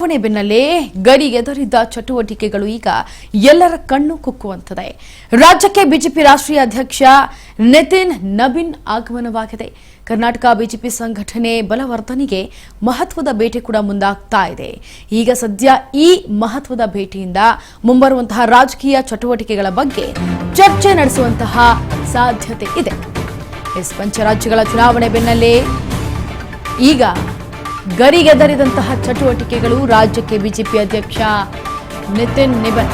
ಚುನಾವಣೆ ಬೆನ್ನಲ್ಲೇ ಗರಿಗೆದರಿದ್ದ ಚಟುವಟಿಕೆಗಳು ಈಗ ಎಲ್ಲರ ಕಣ್ಣು ಕುಕ್ಕುವಂತಿದೆ. ರಾಜ್ಯಕ್ಕೆ ಬಿಜೆಪಿ ರಾಷ್ಟ್ರೀಯ ಅಧ್ಯಕ್ಷ ನಿತಿನ್ ನಬೀನ್ ಆಗಮನವಾಗಿದೆ. ಕರ್ನಾಟಕ ಬಿಜೆಪಿ ಸಂಘಟನೆ ಬಲವರ್ಧನೆಗೆ ಮಹತ್ವದ ಭೇಟಿ ಕೂಡ ಮುಂದಾಗ್ತಾ ಇದೆ. ಈಗ ಸದ್ಯ ಈ ಮಹತ್ವದ ಭೇಟಿಯಿಂದ ಮುಂಬರುವಂತಹ ರಾಜಕೀಯ ಚಟುವಟಿಕೆಗಳ ಬಗ್ಗೆ ಚರ್ಚೆ ನಡೆಸುವಂತಹ ಸಾಧ್ಯತೆ ಇದೆ. ಪಂಚರಾಜ್ಯಗಳ ಚುನಾವಣೆ ಬೆನ್ನಲ್ಲೇ ಈಗ ಗರಿಗೆದರಿದಂತಹ ಚಟುವಟಿಕೆಗಳು. ರಾಜ್ಯಕ್ಕೆ ಬಿಜೆಪಿ ಅಧ್ಯಕ್ಷ ನಿತಿನ್ ನಬೀನ್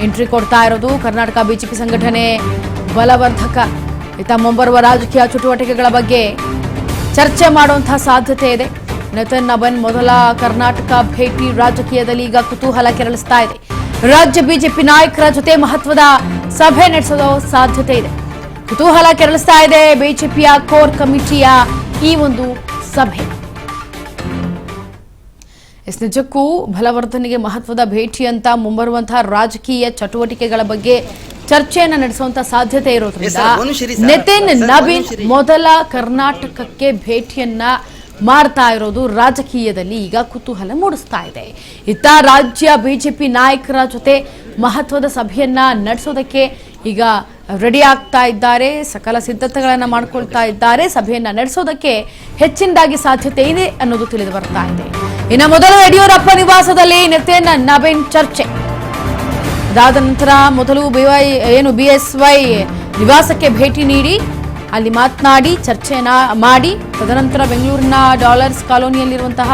ಎಂಟ್ರಿ ಕೊಡ್ತಾ ಇರೋದು. ಕರ್ನಾಟಕ ಬಿಜೆಪಿ ಸಂಘಟನೆ ಬಲವರ್ಧಕ ಮುಂಬರುವ ರಾಜಕೀಯ ಚಟುವಟಿಕೆಗಳ ಬಗ್ಗೆ ಚರ್ಚೆ ಮಾಡುವಂತಹ ಸಾಧ್ಯತೆ ಇದೆ. ನಿತಿನ್ ನಬೀನ್ ಮೊದಲ ಕರ್ನಾಟಕ ಭೇಟಿ ರಾಜಕೀಯದಲ್ಲಿ ಈಗ ಕುತೂಹಲ ಕೆರಳಿಸ್ತಾ ಇದೆ. ರಾಜ್ಯ ಬಿಜೆಪಿ ನಾಯಕರ ಜೊತೆ ಮಹತ್ವದ ಸಭೆ ನಡೆಸೋ ಸಾಧ್ಯತೆ ಇದೆ. ಕುತೂಹಲ ಕೆರಳಿಸ್ತಾ ಇದೆ ಬಿಜೆಪಿಯ ಕೋರ್ ಕಮಿಟಿಯ ಈ ಒಂದು ಸಭೆ. ನಿಜಕ್ಕೂ ಬಲವರ್ಧನೆಗೆ ಮಹತ್ವದ ಭೇಟಿ ಅಂತ ಮುಂಬರುವಂತಹ ರಾಜಕೀಯ ಚಟುವಟಿಕೆಗಳ ಬಗ್ಗೆ ಚರ್ಚೆಯನ್ನ ನಡೆಸುವಂತಹ ಸಾಧ್ಯತೆ ಇರೋದ್ರಿಂದ ನಿತಿನ್ ನಬೀನ್ ಮೊದಲ ಕರ್ನಾಟಕಕ್ಕೆ ಭೇಟಿಯನ್ನ ಮಾಡ್ತಾ ಇರೋದು ರಾಜಕೀಯದಲ್ಲಿ ಈಗ ಕುತೂಹಲ ಮೂಡಿಸ್ತಾ ಇದೆ. ಇತ್ತ ರಾಜ್ಯ ಬಿಜೆಪಿ ನಾಯಕರ ಜೊತೆ ಮಹತ್ವದ ಸಭೆಯನ್ನ ನಡೆಸೋದಕ್ಕೆ ಈಗ ರೆಡಿ ಆಗ್ತಾ ಇದ್ದಾರೆ. ಸಕಲ ಸಿದ್ಧತೆಗಳನ್ನ ಮಾಡ್ಕೊಳ್ತಾ ಇದ್ದಾರೆ. ಸಭೆಯನ್ನ ನಡೆಸೋದಕ್ಕೆ ಹೆಚ್ಚಿನದಾಗಿ ಸಾಧ್ಯತೆ ಇದೆ ಅನ್ನೋದು ತಿಳಿದು ಬರ್ತಾ ಇದೆ. ಇನ್ನು ಮೊದಲು ಯಡಿಯೂರಪ್ಪ ನಿವಾಸದಲ್ಲಿ ನಿತಿನ್ ನಬೀನ್ ಚರ್ಚೆ. ಅದಾದ ನಂತರ ಮೊದಲು ಬಿಎಸ್ವೈ ನಿವಾಸಕ್ಕೆ ಭೇಟಿ ನೀಡಿ ಅಲ್ಲಿ ಮಾತನಾಡಿ ಚರ್ಚೆಯನ್ನ ಮಾಡಿ ತದನಂತರ ಬೆಂಗಳೂರಿನ ಡಾಲರ್ಸ್ ಕಾಲೋನಿಯಲ್ಲಿರುವಂತಹ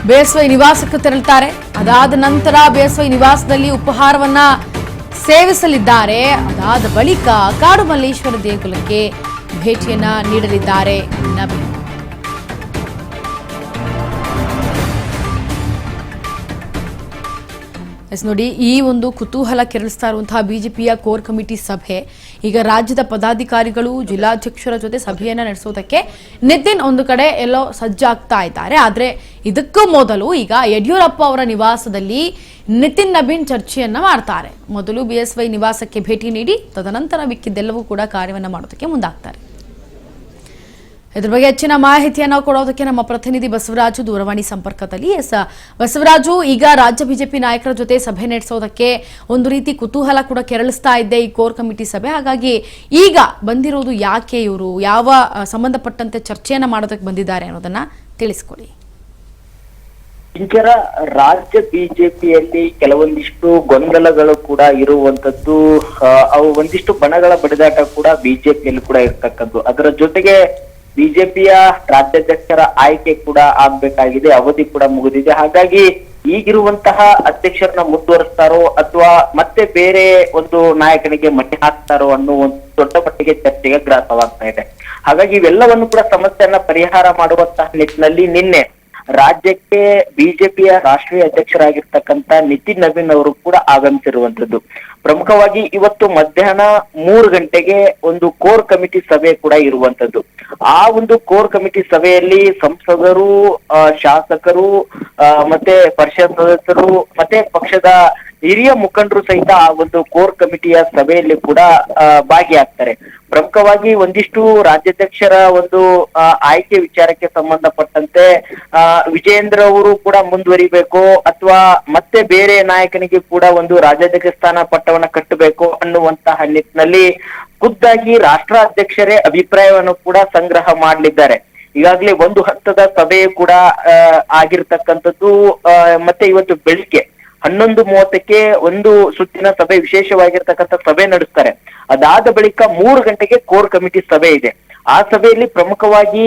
ಬಿಎಸ್ವೈ ನಿವಾಸಕ್ಕೆ ತೆರಳುತ್ತಾರೆ. ಅದಾದ ನಂತರ ಬಿಎಸ್ವೈ ನಿವಾಸದಲ್ಲಿ ಉಪಹಾರವನ್ನ ಸೇವಿಸಲಿದ್ದಾರೆ. ಅದಾದ ಬಳಿಕ ಕಾಡುಮಲ್ಲೇಶ್ವರ ದೇಗುಲಕ್ಕೆ ಭೇಟಿಯನ್ನ ನೀಡಲಿದ್ದಾರೆ ನಬೀನ್. ನೋಡಿ, ಈ ಒಂದು ಕುತೂಹಲ ಕೆರಳಿಸ್ತಾ ಇರುವಂತಹ ಬಿಜೆಪಿಯ ಕೋರ್ ಕಮಿಟಿ ಸಭೆ ಈಗ ರಾಜ್ಯದ ಪದಾಧಿಕಾರಿಗಳು ಜಿಲ್ಲಾಧ್ಯಕ್ಷರ ಜೊತೆ ಸಭೆಯನ್ನ ನಡೆಸೋದಕ್ಕೆ ನಿತಿನ್ ಒಂದು ಕಡೆ ಎಲ್ಲೋ ಸಜ್ಜಾಗ್ತಾ ಇದ್ದಾರೆ. ಆದ್ರೆ ಇದಕ್ಕೂ ಮೊದಲು ಈಗ ಯಡಿಯೂರಪ್ಪ ಅವರ ನಿವಾಸದಲ್ಲಿ ನಿತಿನ್ ನಬೀನ್ ಚರ್ಚೆಯನ್ನ ಮಾಡ್ತಾರೆ. ಮೊದಲು ಬಿಎಸ್ವೈ ನಿವಾಸಕ್ಕೆ ಭೇಟಿ ನೀಡಿ ತದನಂತರ ಮಿಕ್ಕಿದ್ದೆಲ್ಲವೂ ಕೂಡ ಕಾರ್ಯವನ್ನ ಮಾಡೋದಕ್ಕೆ ಮುಂದಾಗ್ತಾರೆ. ಇದ್ರ ಬಗ್ಗೆ ಹೆಚ್ಚಿನ ಮಾಹಿತಿಯನ್ನು ಕೊಡೋದಕ್ಕೆ ನಮ್ಮ ಪ್ರತಿನಿಧಿ ಬಸವರಾಜು ದೂರವಾಣಿ ಸಂಪರ್ಕದಲ್ಲಿ. ಬಸವರಾಜು, ಈಗ ರಾಜ್ಯ ಬಿಜೆಪಿ ನಾಯಕರ ಜೊತೆ ಸಭೆ ನಡೆಸೋದಕ್ಕೆ ಒಂದು ರೀತಿ ಕುತೂಹಲ ಕೂಡ ಕೆರಳಿಸ್ತಾ ಇದ್ದೆ ಈ ಕೋರ್ ಕಮಿಟಿ ಸಭೆ. ಹಾಗಾಗಿ ಈಗ ಬಂದಿರೋದು ಯಾಕೆ, ಇವರು ಯಾವ ಸಂಬಂಧಪಟ್ಟಂತೆ ಚರ್ಚೆಯನ್ನ ಮಾಡೋದಕ್ಕೆ ಬಂದಿದ್ದಾರೆ ಅನ್ನೋದನ್ನ ತಿಳಿಸ್ಕೊಡಿ. ಇಂಚರ ರಾಜ್ಯ ಬಿಜೆಪಿಯಲ್ಲಿ ಕೆಲವೊಂದಿಷ್ಟು ಗೊಂದಲಗಳು ಕೂಡ ಇರುವಂತದ್ದು, ಅವು ಒಂದಿಷ್ಟು ಬಣಗಳ ಬಡಿದಾಟ ಕೂಡ ಬಿಜೆಪಿಯಲ್ಲಿ ಕೂಡ ಇರ್ತಕ್ಕದ್ದು. ಅದರ ಜೊತೆಗೆ ಬಿಜೆಪಿಯ ರಾಜ್ಯಾಧ್ಯಕ್ಷರ ಆಯ್ಕೆ ಕೂಡ ಆಗ್ಬೇಕಾಗಿದೆ, ಅವಧಿ ಕೂಡ ಮುಗಿದಿದೆ. ಹಾಗಾಗಿ ಈಗಿರುವಂತಹ ಅಧ್ಯಕ್ಷರನ್ನ ಮುಂದುವರಿಸ್ತಾರೋ ಅಥವಾ ಮತ್ತೆ ಬೇರೆ ಒಂದು ನಾಯಕನಿಗೆ ಮಟ್ಟಿ ಹಾಕ್ತಾರೋ ಅನ್ನೋ ಒಂದು ದೊಡ್ಡ ಮಟ್ಟಿಗೆ ಚರ್ಚೆಗೆ ಗ್ರಾಸವಾಗ್ತಾ ಇದೆ. ಹಾಗಾಗಿ ಇವೆಲ್ಲವನ್ನು ಕೂಡ ಸಮಸ್ಯೆಯನ್ನ ಪರಿಹಾರ ಮಾಡುವಂತಹ ನಿಟ್ಟಿನಲ್ಲಿ ನಿನ್ನೆ ರಾಜ್ಯಕ್ಕೆ ಬಿಜೆಪಿಯ ರಾಷ್ಟ್ರೀಯ ಅಧ್ಯಕ್ಷರಾಗಿರ್ತಕ್ಕಂಥ ನಿತಿನ್ ನಬೀನ್ ಅವರು ಕೂಡ ಆಗಮಿಸಿರುವಂತದ್ದು. ಪ್ರಮುಖವಾಗಿ ಇವತ್ತು ಮಧ್ಯಾಹ್ನ 3 ಗಂಟೆಗೆ ಒಂದು ಕೋರ್ ಕಮಿಟಿ ಸಭೆ ಕೂಡ ಇರುವಂತದ್ದು. ಆ ಒಂದು ಕೋರ್ ಕಮಿಟಿ ಸಭೆಯಲ್ಲಿ ಸಂಸದರು, ಶಾಸಕರು, ಮತ್ತೆ ಪರಿಷತ್ ಸದಸ್ಯರು ಮತ್ತೆ ಪಕ್ಷದ ಹಿರಿಯ ಮುಖಂಡರು ಸಹಿತ ಆ ಒಂದು ಕೋರ್ ಕಮಿಟಿಯ ಸಭೆಯಲ್ಲಿ ಕೂಡ ಭಾಗಿಯಾಗ್ತಾರೆ. ಪ್ರಮುಖವಾಗಿ ಒಂದಿಷ್ಟು ರಾಜ್ಯಾಧ್ಯಕ್ಷರ ಒಂದು ಆಯ್ಕೆ ವಿಚಾರಕ್ಕೆ ಸಂಬಂಧಪಟ್ಟಂತೆ ವಿಜೇಂದ್ರ ಅವರು ಕೂಡ ಮುಂದುವರಿಬೇಕು ಅಥವಾ ಮತ್ತೆ ಬೇರೆ ನಾಯಕನಿಗೆ ಕೂಡ ಒಂದು ರಾಜ್ಯಾಧ್ಯಕ್ಷ ಸ್ಥಾನ ಪಟ್ಟವನ್ನ ಕಟ್ಟಬೇಕು ಅನ್ನುವಂತಹ ನಿಟ್ಟಿನಲ್ಲಿ ಖುದ್ದಾಗಿ ರಾಷ್ಟ್ರಾಧ್ಯಕ್ಷರೇ ಅಭಿಪ್ರಾಯವನ್ನು ಕೂಡ ಸಂಗ್ರಹ ಮಾಡಲಿದ್ದಾರೆ. ಈಗಾಗಲೇ ಒಂದು ಹಂತದ ಸಭೆ ಕೂಡ ಆಗಿರ್ತಕ್ಕಂಥದ್ದು. ಮತ್ತೆ ಇವತ್ತು ಬೆಳಿಗ್ಗೆ 11:30ಕ್ಕೆ ಒಂದು ಸುತ್ತಿನ ಸಭೆ, ವಿಶೇಷವಾಗಿರ್ತಕ್ಕಂಥ ಸಭೆ ನಡೆಸ್ತಾರೆ. ಅದಾದ ಬಳಿಕ 3 ಗಂಟೆಗೆ ಕೋರ್ ಕಮಿಟಿ ಸಭೆ ಇದೆ. ಆ ಸಭೆಯಲ್ಲಿ ಪ್ರಮುಖವಾಗಿ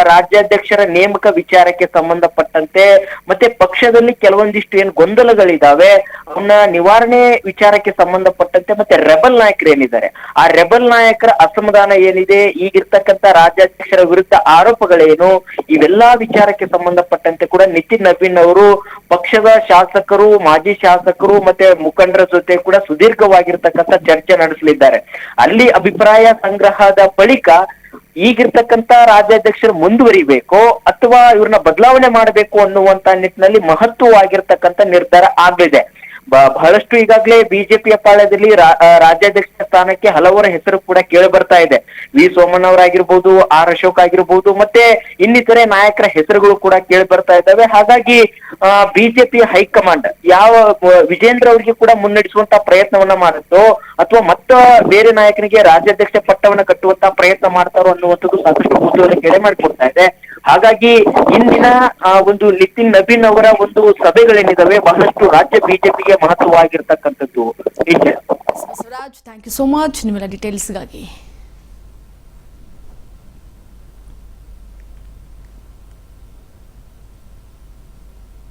ರಾಜ್ಯಾಧ್ಯಕ್ಷರ ನೇಮಕ ವಿಚಾರಕ್ಕೆ ಸಂಬಂಧಪಟ್ಟಂತೆ ಮತ್ತೆ ಪಕ್ಷದಲ್ಲಿ ಕೆಲವೊಂದಿಷ್ಟು ಏನ್ ಗೊಂದಲಗಳಿದಾವೆ ಅವನ್ನ ನಿವಾರಣೆ ವಿಚಾರಕ್ಕೆ ಸಂಬಂಧಪಟ್ಟಂತೆ ಮತ್ತೆ ರೆಬಲ್ ನಾಯಕರು ಏನಿದ್ದಾರೆ ಆ ರೆಬಲ್ ನಾಯಕರ ಅಸಮಾಧಾನ ಏನಿದೆ, ಈಗಿರ್ತಕ್ಕಂಥ ರಾಜ್ಯಾಧ್ಯಕ್ಷರ ವಿರುದ್ಧ ಆರೋಪಗಳೇನು, ಇವೆಲ್ಲಾ ವಿಚಾರಕ್ಕೆ ಸಂಬಂಧಪಟ್ಟಂತೆ ಕೂಡ ನಿತಿನ್ ನಬೀನ್ ಅವರು ಪಕ್ಷದ ಶಾಸಕರು, ಮಾಜಿ ಶಾಸಕರು ಮತ್ತೆ ಮುಖಂಡರ ಜೊತೆ ಕೂಡ ಸುದೀರ್ಘವಾಗಿರ್ತಕ್ಕಂಥ ಚರ್ಚೆ ನಡೆಸಲಿದ್ದಾರೆ. ಅಲ್ಲಿ ಅಭಿಪ್ರಾಯ ಸಂಗ್ರಹದ ಬಳಿಕ ಈಗಿರ್ತಕ್ಕಂತ ರಾಜ್ಯಾಧ್ಯಕ್ಷರು ಮುಂದುವರಿಬೇಕು ಅಥವಾ ಇವ್ರನ್ನ ಬದಲಾವಣೆ ಮಾಡಬೇಕು ಅನ್ನುವಂತ ನಿಟ್ಟಿನಲ್ಲಿ ಮಹತ್ವವಾಗಿರ್ತಕ್ಕಂಥ ನಿರ್ಧಾರ ಆಗಲಿದೆ. ಬಹಳಷ್ಟು ಈಗಾಗಲೇ ಬಿಜೆಪಿಯ ಪಾಳ್ಯದಲ್ಲಿ ರಾಜ್ಯಾಧ್ಯಕ್ಷ ಸ್ಥಾನಕ್ಕೆ ಹಲವರ ಹೆಸರು ಕೂಡ ಕೇಳಿ ಬರ್ತಾ ಇದೆ. ವಿ ಸೋಮಣ್ಣ ಅವರಾಗಿರ್ಬೋದು, ಆರ್ ಅಶೋಕ್ ಆಗಿರ್ಬೋದು, ಮತ್ತೆ ಇನ್ನಿತರೆ ನಾಯಕರ ಹೆಸರುಗಳು ಕೂಡ ಕೇಳಿ ಬರ್ತಾ ಇದ್ದಾವೆ. ಹಾಗಾಗಿ ಬಿಜೆಪಿ ಹೈಕಮಾಂಡ್ ಯಾವ ವಿಜೇಂದ್ರ ಅವರಿಗೆ ಕೂಡ ಮುನ್ನಡೆಸುವಂತ ಪ್ರಯತ್ನವನ್ನ ಮಾಡುತ್ತೋ ಅಥವಾ ಬೇರೆ ನಾಯಕನಿಗೆ ರಾಜ್ಯಾಧ್ಯಕ್ಷ ಪಟ್ಟವನ್ನ ಕಟ್ಟುವಂತ ಪ್ರಯತ್ನ ಮಾಡ್ತಾರೋ ಅನ್ನುವಂಥದ್ದು ಸಾಕಷ್ಟು ಕುತೂಹಲ ಕೆಡೆ ಮಾಡಿಕೊಡ್ತಾ ಇದೆ. ಹಾಗಾಗಿ ಇಂದಿನ ಒಂದು ನಿತಿನ್ ನಬೀನ್ ಅವರ ಒಂದು ಸಭೆಗಳೇನಿದಾವೆ ಬಹಳಷ್ಟು ರಾಜ್ಯ ಬಿಜೆಪಿಗೆ ಮಹತ್ವವಾಗಿರ್ತಕ್ಕಂಥದ್ದು. Swaraj, thank you so much ನಿಮ್ಮೆಲ್ಲ ಡೀಟೇಲ್ಸ್ಗಾಗಿ.